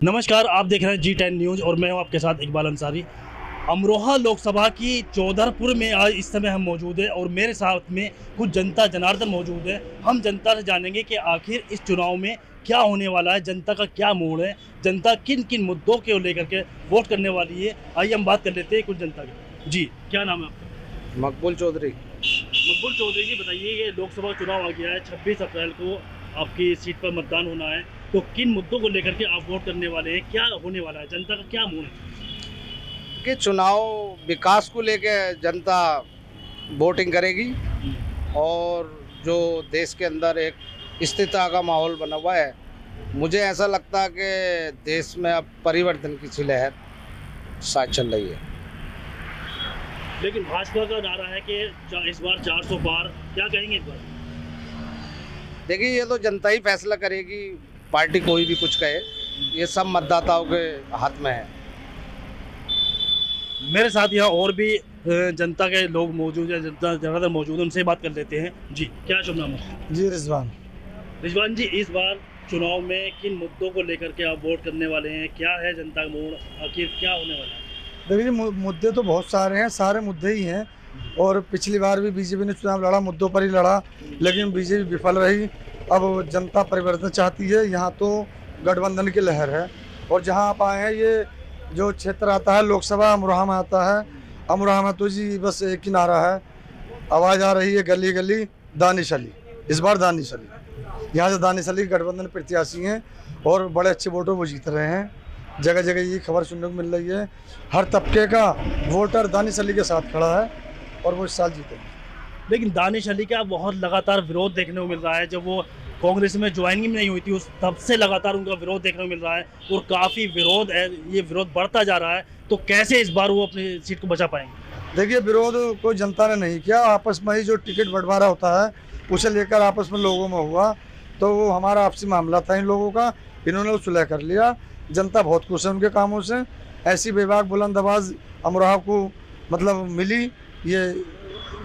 नमस्कार, आप देख रहे हैं G10 न्यूज़ और मैं हूं आपके साथ इकबाल अंसारी। अमरोहा लोकसभा की चौधरपुर में आज इस समय हम मौजूद हैं और मेरे साथ में कुछ जनता जनार्दन मौजूद है। हम जनता से जानेंगे कि आखिर इस चुनाव में क्या होने वाला है, जनता का क्या मूड है, जनता किन किन मुद्दों को लेकर के वोट करने वाली है। आइए हम बात कर लेते हैं कुछ जनता की। जी, क्या नाम है आपका? मकबूल चौधरी। मकबूल चौधरी जी, बताइए ये लोकसभा चुनाव आ गया है, 26 अप्रैल को आपकी सीट पर मतदान होना है, तो किन मुद्दों को लेकर के आप वोट करने वाले हैं, क्या होने वाला है, जनता का क्या मूड है? कि चुनाव विकास को लेके जनता वोटिंग करेगी और जो देश के अंदर एक स्थिरता का माहौल बना हुआ है, मुझे ऐसा लगता है कि देश में अब परिवर्तन की सी लहर शायद चल रही है। लेकिन भाजपा का नारा है कि इस बार 400 पार, क्या कहेंगे इस बार? देखिए, ये तो जनता ही फैसला करेगी, पार्टी कोई भी कुछ कहे, ये सब मतदाताओं के हाथ में है। मेरे साथ यहाँ और भी जनता के लोग मौजूद हैं, जनता ज़्यादातर मौजूद है, उनसे बात कर लेते हैं। जी, क्या शुभ नाम है? जी रिजवान। रिजवान जी, इस बार चुनाव में किन मुद्दों को लेकर के आप वोट करने वाले हैं, क्या है जनता का मूड, आखिर क्या होने वाला है? देखिए मुद्दे तो बहुत सारे हैं, सारे मुद्दे ही हैं और पिछली बार भी बीजेपी ने चुनाव लड़ा, मुद्दों पर ही लड़ा, लेकिन बीजेपी विफल रही। अब जनता परिवर्तन चाहती है, यहाँ तो गठबंधन की लहर है। और जहाँ आप आए हैं, ये जो क्षेत्र आता है लोकसभा अमरोहा में आता है, अमरोहा में तो जी बस एक ही नारा है, आवाज़ आ रही है गली गली दानिश अली। इस बार दानिश अली, यहाँ से दानिश अली गठबंधन प्रत्याशी हैं और बड़े अच्छे वोटों वो जीत रहे हैं। जगह जगह ये खबर सुनने को मिल रही है, हर तबके का वोटर दानिश अली के साथ खड़ा है और वो इस साल जीतेंगे। लेकिन दानिश अली का बहुत लगातार विरोध देखने को मिल रहा है। जब वो कांग्रेस में ज्वाइनिंग नहीं हुई थी, उस तब से लगातार उनका विरोध देखने को मिल रहा है और काफ़ी विरोध है, ये विरोध बढ़ता जा रहा है। तो कैसे इस बार वो अपनी सीट को बचा पाएंगे? देखिए, विरोध कोई जनता ने नहीं किया, आपस में ही जो टिकट बंटवारा होता है उसे लेकर आपस में लोगों में हुआ, तो वो हमारा आपसी मामला था इन लोगों का, इन्होंने वो सुलह कर लिया। जनता बहुत खुश है उनके कामों से। ऐसी बेबाक बुलंद आवाज़ अमरोहा को मतलब मिली, ये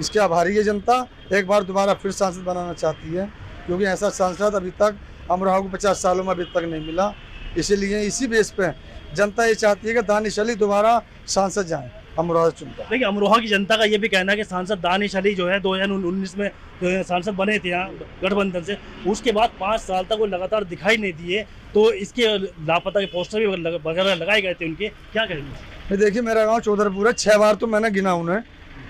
इसके आभारी है जनता। एक बार दोबारा फिर सांसद बनाना चाहती है, क्योंकि ऐसा सांसद अभी तक अमरोहा को 50 सालों में अभी तक नहीं मिला। इसीलिए इसी बेस पे जनता ये चाहती है कि दानिश अली दोबारा सांसद जाएं, अमरोहा चुनकर। देखिए, अमरोहा की जनता का ये भी कहना है कि सांसद दानिश अली जो है 2019 में सांसद बने थे यहाँ गठबंधन से, उसके बाद 5 साल तक वो लगातार दिखाई नहीं दिए, तो इसके लापता के पोस्टर भी वगैरह लगाए गए थे उनके, क्या कहेंगे? देखिए, मेरा गांव चौधरपुर है, 6 बार तो मैंने गिना उन्हें,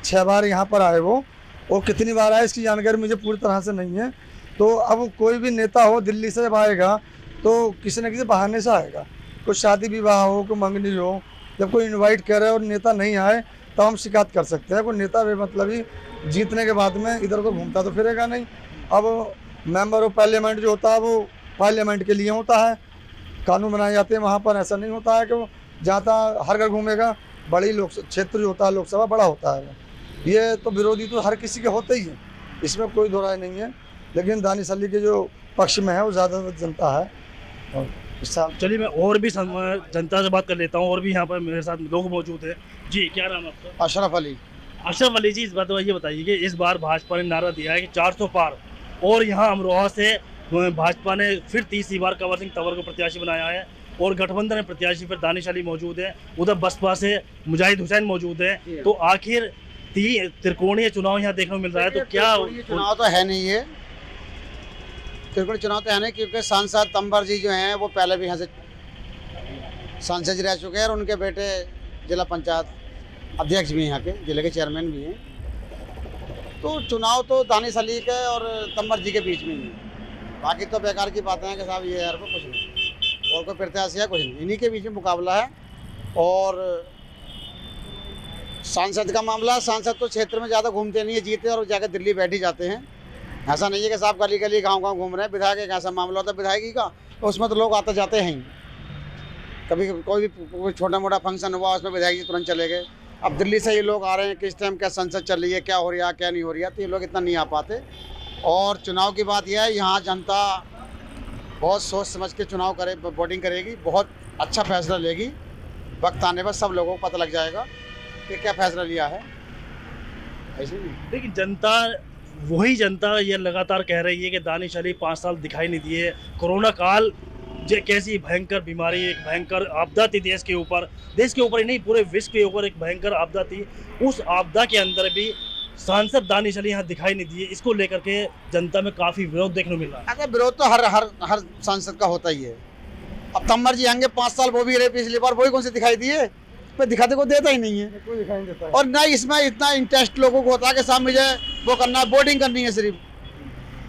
6 बार यहाँ पर आए वो, और कितनी बार आए इसकी जानकारी मुझे पूरी तरह से नहीं है। तो अब कोई भी नेता हो दिल्ली से जब आएगा तो किसी न किसी बहाने से आएगा, कुछ शादी विवाह हो, कोई मंगनी हो, जब कोई इनवाइट करे और नेता नहीं आए तो हम शिकायत कर सकते हैं। कोई नेता बेमतलबी जीतने के बाद में इधर को घूमता तो फिरेगा नहीं। अब मेंबर ऑफ पार्लियामेंट जो होता है वो पार्लियामेंट के लिए होता है, कानून बनाए जाते हैं, वहाँ पर ऐसा नहीं होता है कि वो जाता हर घर घूमेगा। बड़ी लोक क्षेत्र जो होता है लोकसभा बड़ा होता है, ये तो विरोधी तो हर किसी के होते ही हैं, इसमें कोई दो राय नहीं है। लेकिन दानिश अली के जो पक्ष में है वो ज़्यादातर जनता है। और चलिए, मैं और भी जनता से बात कर लेता हूँ, और भी यहाँ पर मेरे साथ लोग मौजूद हैं। जी, क्या नाम है आपका? अशरफ अली। अशरफ अली जी, इस बात ये बताइए कि इस बार भाजपा ने नारा दिया है कि 400 पार, और यहाँ अमरोहा से भाजपा ने फिर तीसरी बार कंवर सिंह तंवर को प्रत्याशी बनाया है और गठबंधन में प्रत्याशी फिर दानिश अली मौजूद है, उधर बसपा से मुजाहिद हुसैन मौजूद है। तो आखिर त्रिकोणीय चुनाव यहाँ देखने को मिल रहा है, तो क्या चुनाव तो है नहीं, ये त्रिकोणीय चुनाव तो है नहीं, क्योंकि सांसद तंवर जी जो हैं वो पहले भी यहाँ से सांसद रह चुके हैं और उनके बेटे जिला पंचायत अध्यक्ष भी हैं, यहाँ के जिले के चेयरमैन भी हैं। तो चुनाव तो दानिश अली के और तंवर जी के बीच में ही है, बाकी तो बेकार की बातें हैं कि साहब ये यार को कुछ नहीं, और कोई प्रत्याशी है कुछ नहीं, इन्हीं के बीच में मुकाबला है। और सांसद का मामला, सांसद तो क्षेत्र में ज़्यादा घूमते नहीं है, जीते और जाकर दिल्ली बैठ ही जाते हैं। ऐसा नहीं है कि साहब गली गली गांव गांव घूम रहे हैं। विधायक एक ऐसा मामला होता है विधायकी का, तो उसमें तो लोग आते जाते हैं ही। कभी कोई भी छोटा मोटा फंक्शन हुआ उसमें विधायक जी तुरंत चले गए। अब दिल्ली से ये लोग आ रहे हैं, किस टाइम क्या संसद चल रही है, क्या हो रहा है क्या नहीं हो रही है, तो ये लोग इतना नहीं आ पाते। और चुनाव की बात यह है, यहाँ जनता बहुत सोच समझ के चुनाव करे, वोटिंग करेगी, बहुत अच्छा फैसला लेगी। वक्त आने पर सब लोगों को पता लग जाएगा कि क्या फैसला लिया है। ऐसे नहीं, लेकिन जनता, वही जनता ये लगातार कह रही है कि दानिश अली 5 साल दिखाई नहीं दिए, कोरोना काल कैसी भयंकर बीमारी, एक भयंकर आपदा थी देश के ऊपर ही नहीं पूरे विश्व के ऊपर एक भयंकर आपदा थी। उस आपदा के अंदर भी सांसद दानिश अली यहाँ दिखाई नहीं दिए। इसको लेकर के जनता में काफी विरोध देखने को मिल रहा है। अगर विरोध तो हर सांसद का होता ही है। अब तंवर जी आएंगे 5 साल, वो भी रहे पिछली बार, वही कौन से दिखाई दिए? पर दिखाते को देता ही नहीं है, कोई दिखाई नहीं देता है। और ना इसमें इतना इंटरेस्ट लोगों को होता है कि साहब मुझे वो करना है, बोर्डिंग करनी है। सिर्फ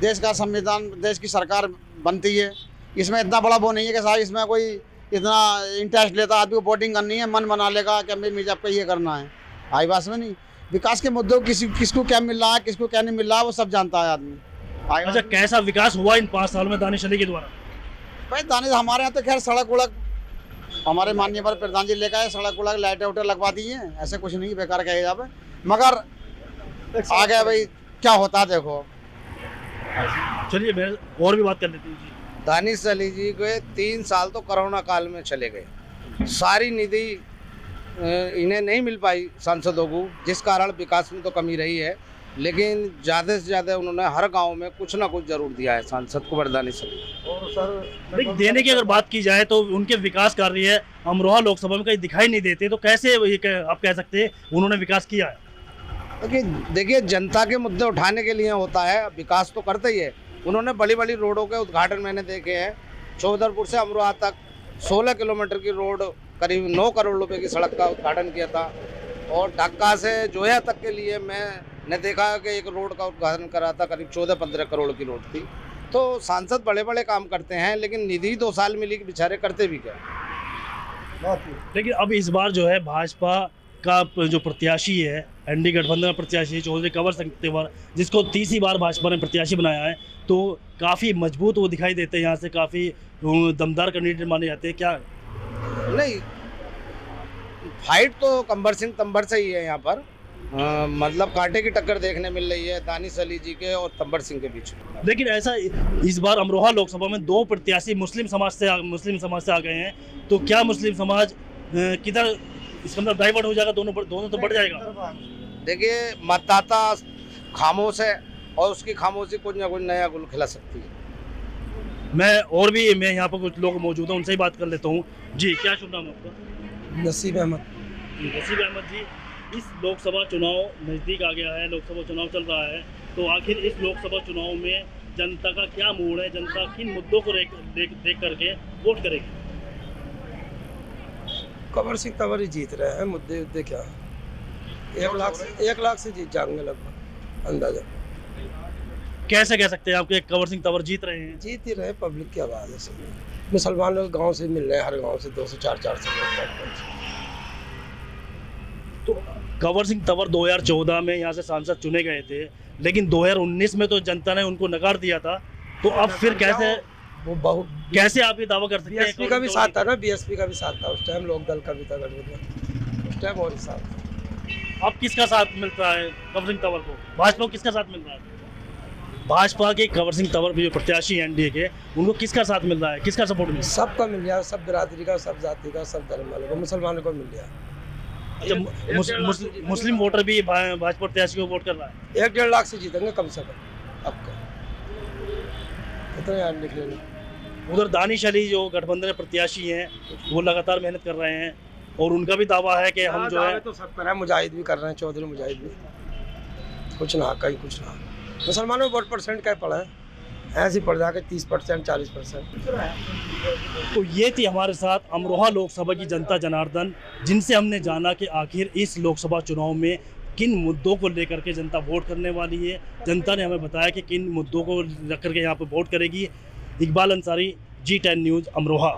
देश का संविधान, देश की सरकार बनती है, इसमें इतना बड़ा वो नहीं है कि साहब इसमें कोई इतना इंटरेस्ट लेता आदमी को। बोर्डिंग करनी है, मन बना लेगा कि मुझे आपको ये करना है। आई बात में नहीं, विकास के मुद्दों किसको क्या मिल रहा है, किसको क्या नहीं मिल रहा है, वो सब जानता है आदमी। अच्छा, कैसा विकास हुआ इन 5 सालों में दानिश अली के द्वारा? भाई दानिश हमारे यहाँ तो खैर सड़क उड़क हमारे माननीय पर प्रधान जी लेकर आए, सड़क उड़क लाइटें उटें लगवा दी हैं, ऐसे कुछ नहीं बेकार कहे जाए। मगर आगे भाई क्या होता है देखो। चलिए मैं और भी बात कर लेती हूँ जी। दानिश अली जी के 3 साल तो कोरोना काल में चले गए। सारी निधि इन्हें नहीं मिल पाई सांसदों को, जिस कारण विकास में तो कमी रही है। लेकिन ज़्यादा से ज़्यादा उन्होंने हर गांव में कुछ ना कुछ जरूर दिया है सांसद को दानिश अली। और सर देखिए, देने की अगर बात की जाए तो उनके विकास कार्य अमरोहा लोकसभा में कहीं दिखाई नहीं देते, तो कैसे आप कह सकते हैं उन्होंने विकास किया है? देखिए जनता के मुद्दे उठाने के लिए होता है, विकास तो करते ही है। उन्होंने बड़ी बड़ी रोडों के उद्घाटन मैंने देखे हैं। चौधरपुर से अमरोहा तक 16 किलोमीटर की रोड, करीब 9 करोड़ रुपए की सड़क का उद्घाटन किया था। और ढाका से जोया तक के लिए मैंने देखा कि एक रोड का उद्घाटन करा था, करीब 14-15 करोड़ की रोड थी। तो सांसद बड़े बड़े काम करते हैं, लेकिन निधि 2 साल मिली कि बेचारे करते भी क्या। लेकिन अब इस बार जो है भाजपा का जो प्रत्याशी है, एनडीए गठबंधन का प्रत्याशी चौधरी कंवर सिंह तेवर, जिसको 30वीं बार भाजपा ने प्रत्याशी बनाया है, तो काफ़ी मजबूत वो दिखाई देते हैं। यहाँ से काफ़ी दमदार कैंडिडेट माने जाते हैं। क्या नहीं, फाइट तो कंवर सिंह तंवर से ही है यहाँ पर। मतलब कांटे की टक्कर देखने मिल रही है दानिश अली जी के और तंवर सिंह के बीच। लेकिन ऐसा इस बार अमरोहा लोकसभा में 2 प्रत्याशी मुस्लिम समाज से आ गए हैं, तो क्या मुस्लिम समाज किधर इसके अंदर डाइवर्ट हो जाएगा? दोनों तो बढ़ जाएगा। देखिए मतदाता खामोश है और उसकी खामोशी कुछ ना कुछ नया गुल खिला सकती है। मैं यहाँ पर कुछ लोग मौजूद हैं, उनसे ही बात कर लेता हूँ। जी, क्या शुभ नाम है आपका? नसीब अहमद। नसीब अहमद जी, इस लोकसभा चुनाव नज़दीक आ गया है, लोकसभा चुनाव चल रहा है, तो आखिर इस लोकसभा चुनाव में जनता का क्या मूड है? जनता किन मुद्दों को देख करके वोट करेगी? कंवर सिंह तंवर ही जीत रहे हैं। मुद्दे क्या, 1 लाख से जीत जाएंगे लगभग, अंदाजा। कैसे कह सकते हैं आपके कंवर सिंह तंवर जीत रहे हैं? जीत ही रहे, पब्लिक की आवाज़ है सब। मुसलमान लोग गांव से मिल रहे हैं, हर गांव से 200-400 लोग। तो कंवर सिंह तंवर 2014 में यहाँ से सांसद चुने गए थे, लेकिन 2019 में तो जनता ने उनको नकार दिया था। तो अब फिर कैसे आप ये दावा कर सकते हैं? बीएसपी का भी साथ था ना, बीएसपी का भी साथ था उस टाइम, लोक दल का भी था गठबंधन उस टाइम, और साथ। अब किसका साथ मिल रहा है कंवर सिंह तंवर को? भाजपा को किसका साथ मिल रहा है? भाजपा के कंवर सिंह तंवर जो प्रत्याशी हैं एनडीए के, उनको किसका साथ मिल रहा है, किसका सपोर्ट मिल रहा है? सबका मिल गया, सब बिरादरी का, सब जाति का, सब धर्म वालों को, मुसलमानों को मिल गया। अच्छा, मुस्लिम वोटर भी भाजपा प्रत्याशी को वोट कर रहा है? 1-1.5 लाख से जीतेंगे कम से कम। आपका इतना यार लिख लेना। उधर दानिश अली जो गठबंधन के प्रत्याशी हैं, वो लगातार मेहनत कर रहे हैं और उनका भी दावा है कि हम जो है तो सब कर रहे हैं, मुजाहिद भी कर रहे हैं, चौधरी मुजाहिद भी। कुछ ना कहीं कुछ ना, मुसलमानों में वोट परसेंट क्या पड़ा है, ऐसे ही पड़ जाकर 30%, 40%। तो ये थी हमारे साथ अमरोहा लोकसभा की जनता जनार्दन, जिनसे हमने जाना कि आखिर इस लोकसभा चुनाव में किन मुद्दों को लेकर के जनता वोट करने वाली है। जनता ने हमें बताया कि किन मुद्दों को रख करके यहाँ पर वोट करेगी। Iqbal Ansari, G10 news, Amroha.